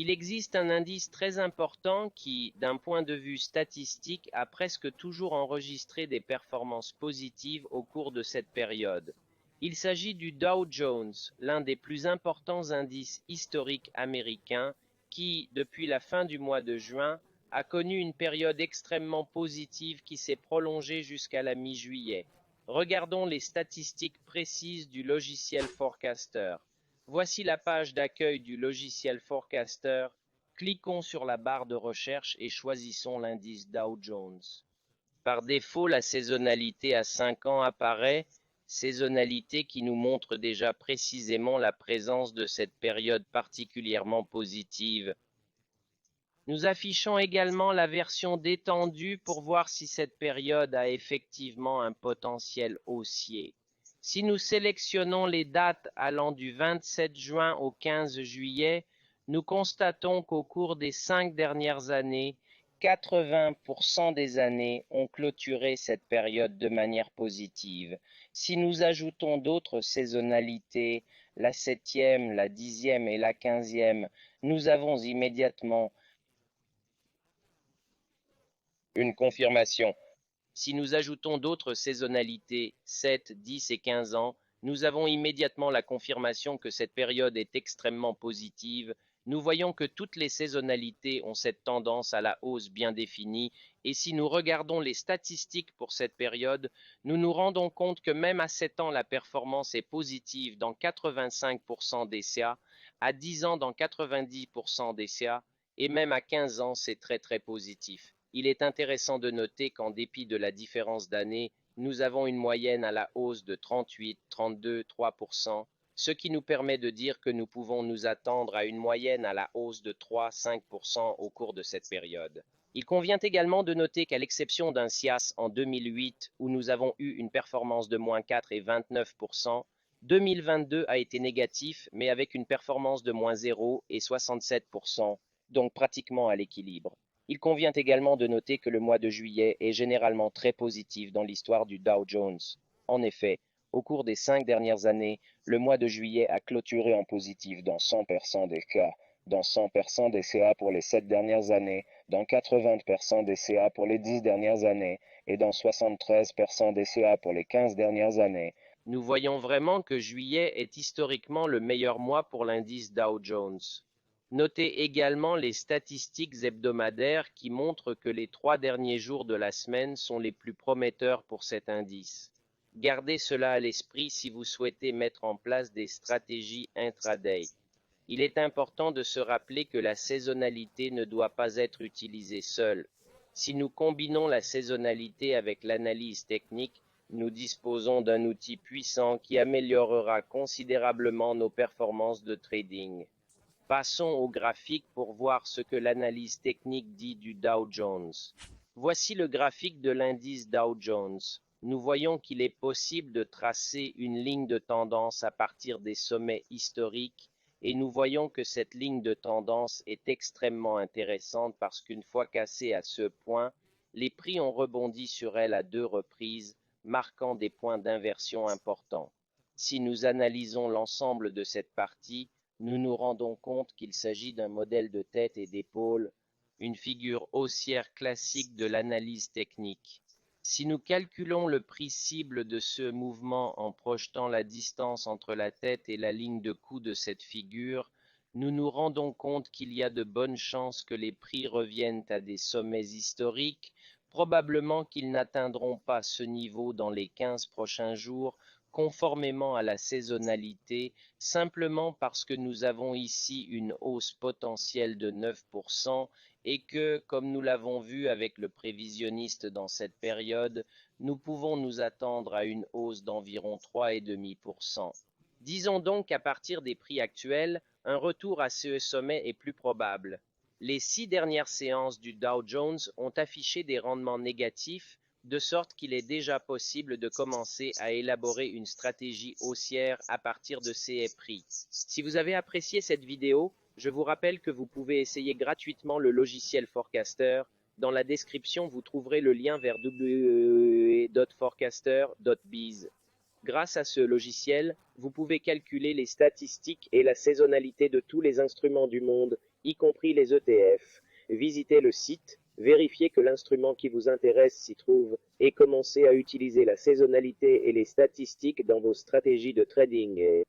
Il existe un indice très important qui, d'un point de vue statistique, a presque toujours enregistré des performances positives au cours de cette période. Il s'agit du Dow Jones, l'un des plus importants indices historiques américains qui, depuis la fin du mois de juin, a connu une période extrêmement positive qui s'est prolongée jusqu'à la mi-juillet. Regardons les statistiques précises du logiciel Forecaster. Voici la page d'accueil du logiciel Forecaster. Cliquons sur la barre de recherche et choisissons l'indice Dow Jones. Par défaut, la saisonnalité à 5 ans apparaît, saisonnalité qui nous montre déjà précisément la présence de cette période particulièrement positive. Nous affichons également la version détendue pour voir si cette période a effectivement un potentiel haussier. Si nous sélectionnons les dates allant du 27 juin au 15 juillet, nous constatons qu'au cours des 5 dernières années, 80% des années ont clôturé cette période de manière positive. Si nous ajoutons d'autres saisonnalités, la 7e, la 10e et la 15e, nous avons immédiatement une confirmation. Si nous ajoutons d'autres saisonnalités, 7, 10 et 15 ans, nous avons immédiatement la confirmation que cette période est extrêmement positive. Nous voyons que toutes les saisonnalités ont cette tendance à la hausse bien définie, et si nous regardons les statistiques pour cette période, nous nous rendons compte que même à 7 ans, la performance est positive dans 85% des CA, à 10 ans dans 90% des CA, et même à 15 ans, c'est très positif. Il est intéressant de noter qu'en dépit de la différence d'année, nous avons une moyenne à la hausse de 38, 32, 3%, ce qui nous permet de dire que nous pouvons nous attendre à une moyenne à la hausse de 3-5% au cours de cette période. Il convient également de noter qu'à l'exception d'un SIAS en 2008 où nous avons eu une performance de moins 4 et 29%, 2022 a été négatif mais avec une performance de moins 0 et 67%, donc pratiquement à l'équilibre. Il convient également de noter que le mois de juillet est généralement très positif dans l'histoire du Dow Jones. En effet, au cours des 5 dernières années, le mois de juillet a clôturé en positif dans 100% des cas, dans 100% des CA pour les 7 dernières années, dans 80% des CA pour les 10 dernières années et dans 73% des CA pour les 15 dernières années. Nous voyons vraiment que juillet est historiquement le meilleur mois pour l'indice Dow Jones. Notez également les statistiques hebdomadaires qui montrent que les 3 derniers jours de la semaine sont les plus prometteurs pour cet indice. Gardez cela à l'esprit si vous souhaitez mettre en place des stratégies intraday. Il est important de se rappeler que la saisonnalité ne doit pas être utilisée seule. Si nous combinons la saisonnalité avec l'analyse technique, nous disposons d'un outil puissant qui améliorera considérablement nos performances de trading. Passons au graphique pour voir ce que l'analyse technique dit du Dow Jones. Voici le graphique de l'indice Dow Jones. Nous voyons qu'il est possible de tracer une ligne de tendance à partir des sommets historiques et nous voyons que cette ligne de tendance est extrêmement intéressante parce qu'une fois cassée à ce point, les prix ont rebondi sur elle à 2 reprises, marquant des points d'inversion importants. Si nous analysons l'ensemble de cette partie, nous nous rendons compte qu'il s'agit d'un modèle de tête et d'épaule, une figure haussière classique de l'analyse technique. Si nous calculons le prix cible de ce mouvement en projetant la distance entre la tête et la ligne de coup de cette figure, nous nous rendons compte qu'il y a de bonnes chances que les prix reviennent à des sommets historiques, probablement qu'ils n'atteindront pas ce niveau dans les 15 prochains jours, conformément à la saisonnalité, simplement parce que nous avons ici une hausse potentielle de 9% et que, comme nous l'avons vu avec le prévisionniste dans cette période, nous pouvons nous attendre à une hausse d'environ 3,5%. Disons donc qu'à partir des prix actuels, un retour à ce sommet est plus probable. Les 6 dernières séances du Dow Jones ont affiché des rendements négatifs, de sorte qu'il est déjà possible de commencer à élaborer une stratégie haussière à partir de ces prix. Si vous avez apprécié cette vidéo, je vous rappelle que vous pouvez essayer gratuitement le logiciel Forecaster. Dans la description, vous trouverez le lien vers www.forecaster.biz. Grâce à ce logiciel, vous pouvez calculer les statistiques et la saisonnalité de tous les instruments du monde y compris les ETF. Visitez le site, vérifiez que l'instrument qui vous intéresse s'y trouve et commencez à utiliser la saisonnalité et les statistiques dans vos stratégies de trading.